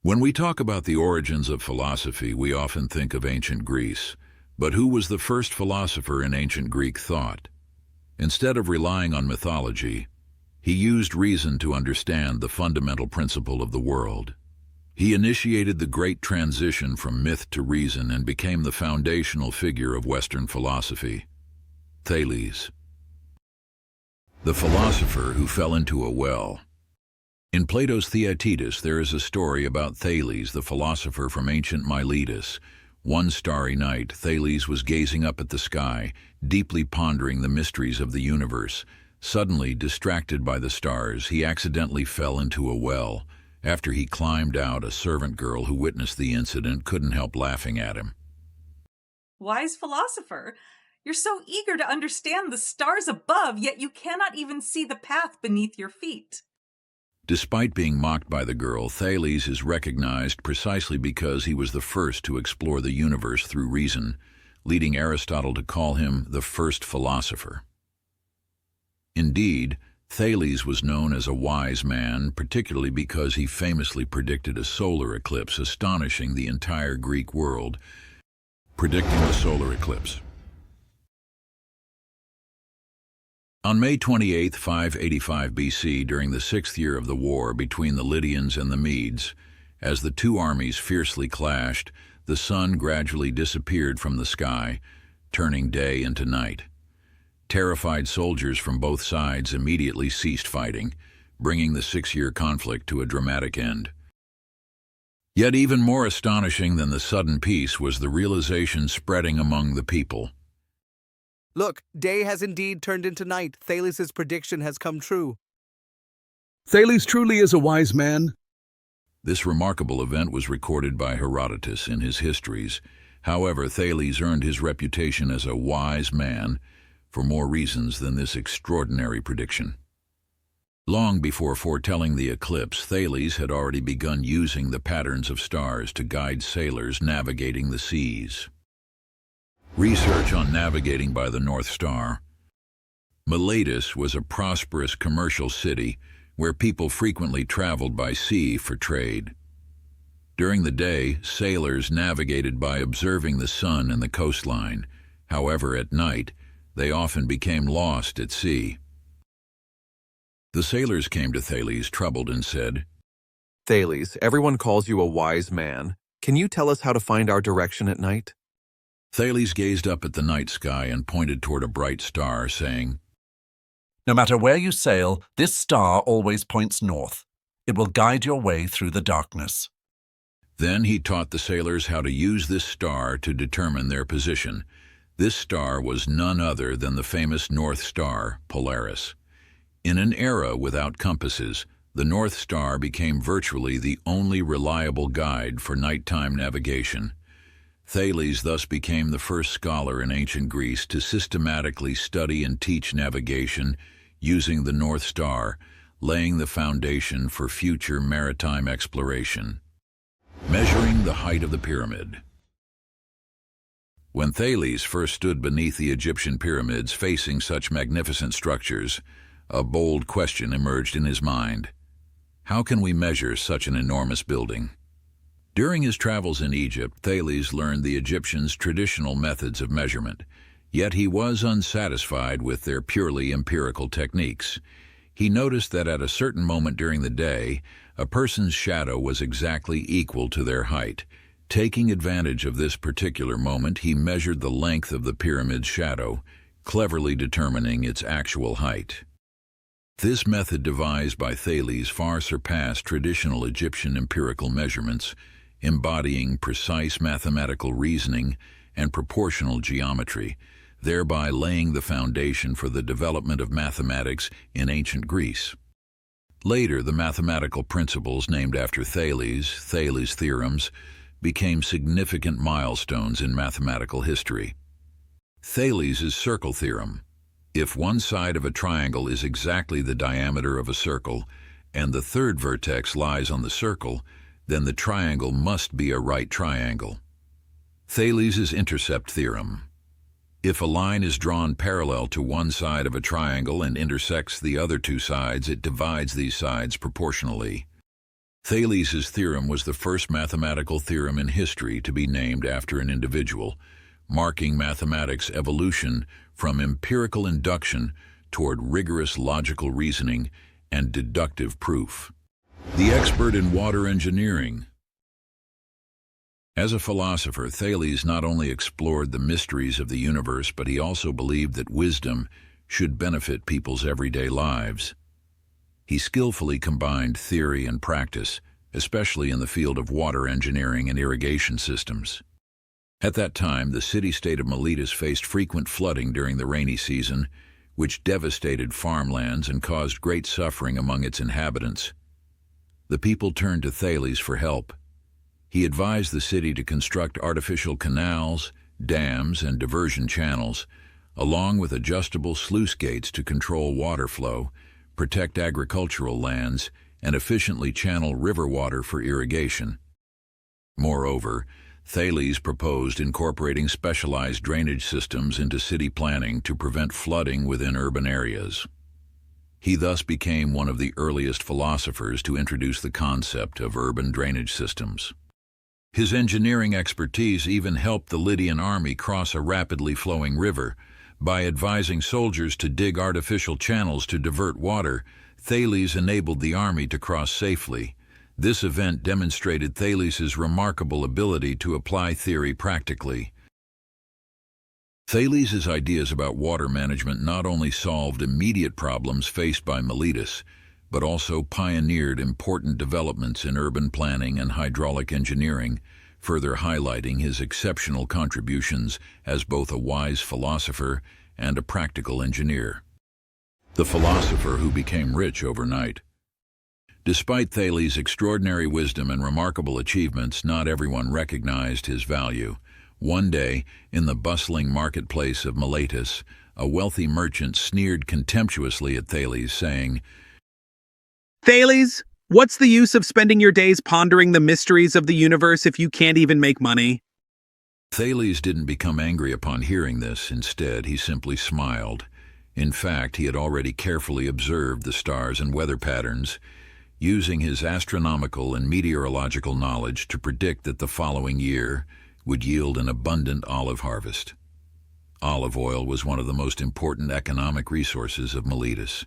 When we talk about the origins of philosophy, we often think of ancient Greece. But who was the first philosopher in ancient Greek thought? Instead of relying on mythology, he used reason to understand the fundamental principle of the world. He initiated the great transition from myth to reason and became the foundational figure of Western philosophy. Thales, the philosopher who fell into a well. In Plato's Theaetetus, there is a story about Thales, the philosopher from ancient Miletus. One starry night, Thales was gazing up at the sky, deeply pondering the mysteries of the universe. Suddenly, distracted by the stars, he accidentally fell into a well. After he climbed out, a servant girl who witnessed the incident couldn't help laughing at him. Wise philosopher, you're so eager to understand the stars above, yet you cannot even see the path beneath your feet. Despite being mocked by the girl, Thales is recognized precisely because he was the first to explore the universe through reason, leading Aristotle to call him the first philosopher. Indeed, Thales was known as a wise man, particularly because he famously predicted a solar eclipse, astonishing the entire Greek world. Predicting the solar eclipse. On May 28, 585 BC, during the 6th year of the war between the Lydians and the Medes, as the two armies fiercely clashed, the sun gradually disappeared from the sky, turning day into night. Terrified soldiers from both sides immediately ceased fighting, bringing the 6-year conflict to a dramatic end. Yet even more astonishing than the sudden peace was the realization spreading among the people. Look, day has indeed turned into night. Thales' prediction has come true. Thales truly is a wise man. This remarkable event was recorded by Herodotus in his histories. However, Thales earned his reputation as a wise man for more reasons than this extraordinary prediction. Long before foretelling the eclipse, Thales had already begun using the patterns of stars to guide sailors navigating the seas. Research on navigating by the North Star. Miletus was a prosperous commercial city where people frequently traveled by sea for trade. During the day, sailors navigated by observing the sun and the coastline. However, at night, they often became lost at sea. The sailors came to Thales troubled and said, Thales, everyone calls you a wise man. Can you tell us how to find our direction at night? Thales gazed up at the night sky and pointed toward a bright star, saying, No matter where you sail, this star always points north. It will guide your way through the darkness. Then he taught the sailors how to use this star to determine their position. This star was none other than the famous North Star, Polaris. In an era without compasses, the North Star became virtually the only reliable guide for nighttime navigation. Thales thus became the first scholar in ancient Greece to systematically study and teach navigation using the North Star, laying the foundation for future maritime exploration. Measuring the height of the pyramid. When Thales first stood beneath the Egyptian pyramids facing such magnificent structures, a bold question emerged in his mind. How can we measure such an enormous building? During his travels in Egypt, Thales learned the Egyptians' traditional methods of measurement, yet he was unsatisfied with their purely empirical techniques. He noticed that at a certain moment during the day, a person's shadow was exactly equal to their height. Taking advantage of this particular moment, he measured the length of the pyramid's shadow, cleverly determining its actual height. This method devised by Thales far surpassed traditional Egyptian empirical measurements, embodying precise mathematical reasoning and proportional geometry, thereby laying the foundation for the development of mathematics in ancient Greece. Later, the mathematical principles named after Thales' theorems, became significant milestones in mathematical history. Thales' circle theorem. If one side of a triangle is exactly the diameter of a circle, and the third vertex lies on the circle, then the triangle must be a right triangle. Thales' intercept theorem. If a line is drawn parallel to one side of a triangle and intersects the other two sides, it divides these sides proportionally. Thales' theorem was the first mathematical theorem in history to be named after an individual, marking mathematics' evolution from empirical induction toward rigorous logical reasoning and deductive proof. The expert in water engineering. As a philosopher, Thales not only explored the mysteries of the universe, but he also believed that wisdom should benefit people's everyday lives. He skillfully combined theory and practice, especially in the field of water engineering and irrigation systems. At that time, the city-state of Miletus faced frequent flooding during the rainy season, which devastated farmlands and caused great suffering among its inhabitants. The people turned to Thales for help. He advised the city to construct artificial canals, dams, and diversion channels, along with adjustable sluice gates to control water flow, protect agricultural lands, and efficiently channel river water for irrigation. Moreover, Thales proposed incorporating specialized drainage systems into city planning to prevent flooding within urban areas. He thus became one of the earliest philosophers to introduce the concept of urban drainage systems. His engineering expertise even helped the Lydian army cross a rapidly flowing river. By advising soldiers to dig artificial channels to divert water, Thales enabled the army to cross safely. This event demonstrated Thales' remarkable ability to apply theory practically. Thales' ideas about water management not only solved immediate problems faced by Miletus, but also pioneered important developments in urban planning and hydraulic engineering, further highlighting his exceptional contributions as both a wise philosopher and a practical engineer. The philosopher who became rich overnight. Despite Thales' extraordinary wisdom and remarkable achievements, not everyone recognized his value. One day, in the bustling marketplace of Miletus, a wealthy merchant sneered contemptuously at Thales, saying, "Thales, what's the use of spending your days pondering the mysteries of the universe if you can't even make money?" Thales didn't become angry upon hearing this. Instead, he simply smiled. In fact, he had already carefully observed the stars and weather patterns, using his astronomical and meteorological knowledge to predict that the following year would yield an abundant olive harvest. Olive oil was one of the most important economic resources of Miletus.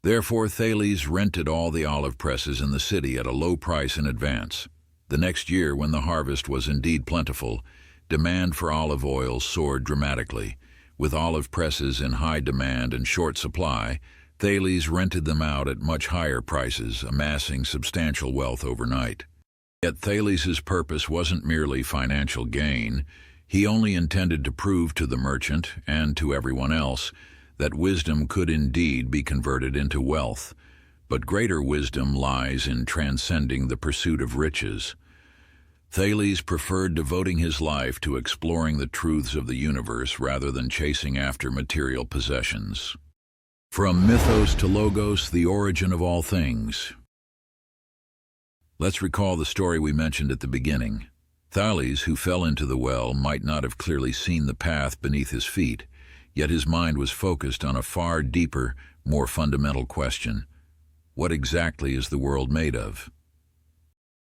Therefore, Thales rented all the olive presses in the city at a low price in advance. The next year, when the harvest was indeed plentiful, demand for olive oil soared dramatically. With olive presses in high demand and short supply, Thales rented them out at much higher prices, amassing substantial wealth overnight. Yet Thales' purpose wasn't merely financial gain. He only intended to prove to the merchant, and to everyone else, that wisdom could indeed be converted into wealth. But greater wisdom lies in transcending the pursuit of riches. Thales preferred devoting his life to exploring the truths of the universe rather than chasing after material possessions. From Mythos to Logos, the origin of all things. Let's recall the story we mentioned at the beginning. Thales, who fell into the well, might not have clearly seen the path beneath his feet, yet his mind was focused on a far deeper, more fundamental question. What exactly is the world made of?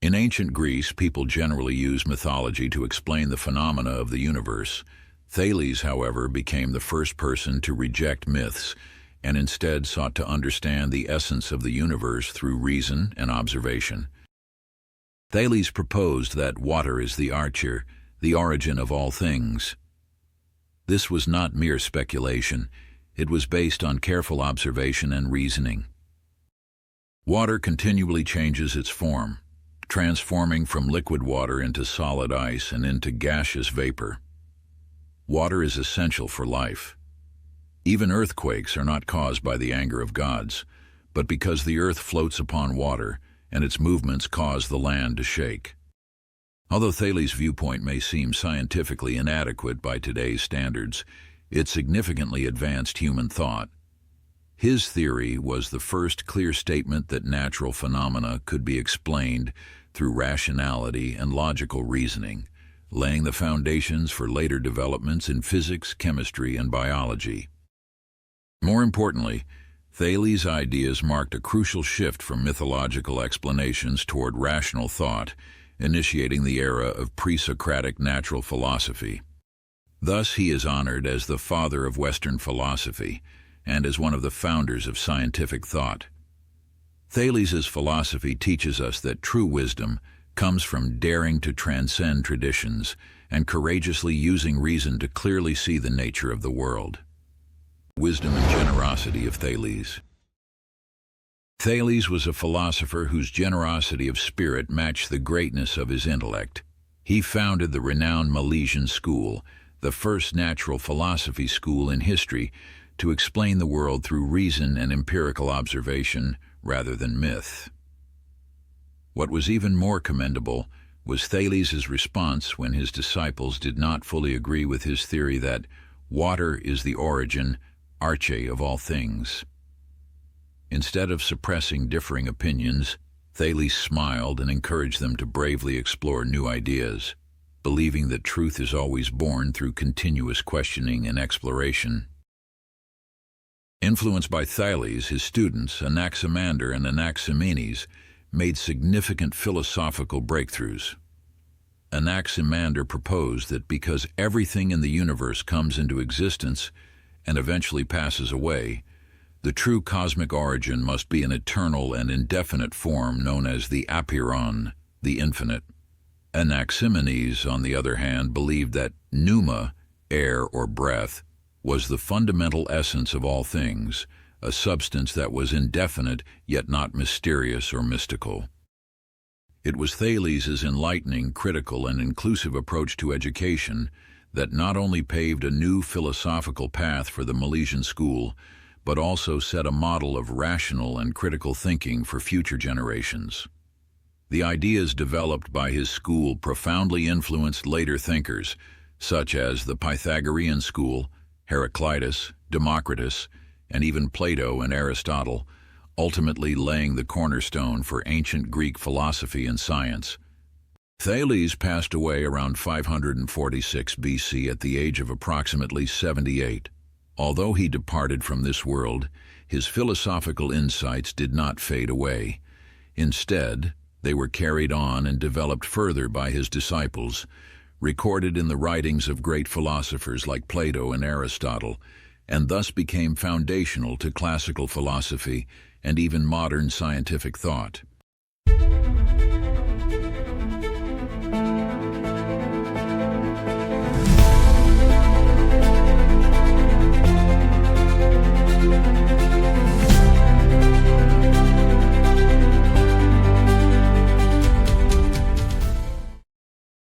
In ancient Greece, people generally used mythology to explain the phenomena of the universe. Thales, however, became the first person to reject myths and instead sought to understand the essence of the universe through reason and observation. Thales proposed that water is the archē, the origin of all things. This was not mere speculation. It was based on careful observation and reasoning. Water continually changes its form, transforming from liquid water into solid ice and into gaseous vapor. Water is essential for life. Even earthquakes are not caused by the anger of gods, but because the earth floats upon water and its movements cause the land to shake. Although Thales' viewpoint may seem scientifically inadequate by today's standards, it significantly advanced human thought. His theory was the first clear statement that natural phenomena could be explained through rationality and logical reasoning, laying the foundations for later developments in physics, chemistry, and biology. More importantly, Thales' ideas marked a crucial shift from mythological explanations toward rational thought, initiating the era of pre-Socratic natural philosophy. Thus, he is honored as the father of Western philosophy and as one of the founders of scientific thought. Thales' philosophy teaches us that true wisdom comes from daring to transcend traditions and courageously using reason to clearly see the nature of the world. Wisdom and generosity of Thales. Thales was a philosopher whose generosity of spirit matched the greatness of his intellect. He founded the renowned Milesian school, the first natural philosophy school in history, to explain the world through reason and empirical observation rather than myth. What was even more commendable was Thales' response when his disciples did not fully agree with his theory that water is the origin, archē, of all things. Instead of suppressing differing opinions, Thales smiled and encouraged them to bravely explore new ideas, believing that truth is always born through continuous questioning and exploration. Influenced by Thales, his students, Anaximander and Anaximenes, made significant philosophical breakthroughs. Anaximander proposed that because everything in the universe comes into existence and eventually passes away, the true cosmic origin must be an eternal and indefinite form known as the apeiron, the infinite. Anaximenes, on the other hand, believed that pneuma, air or breath, was the fundamental essence of all things, a substance that was indefinite yet not mysterious or mystical. It was Thales' enlightening, critical, and inclusive approach to education that not only paved a new philosophical path for the Milesian school, but also set a model of rational and critical thinking for future generations. The ideas developed by his school profoundly influenced later thinkers, such as the Pythagorean school, Heraclitus, Democritus, and even Plato and Aristotle, ultimately laying the cornerstone for ancient Greek philosophy and science. Thales passed away around 546 BC at the age of approximately 78. Although he departed from this world, his philosophical insights did not fade away. Instead, they were carried on and developed further by his disciples, recorded in the writings of great philosophers like Plato and Aristotle, and thus became foundational to classical philosophy and even modern scientific thought.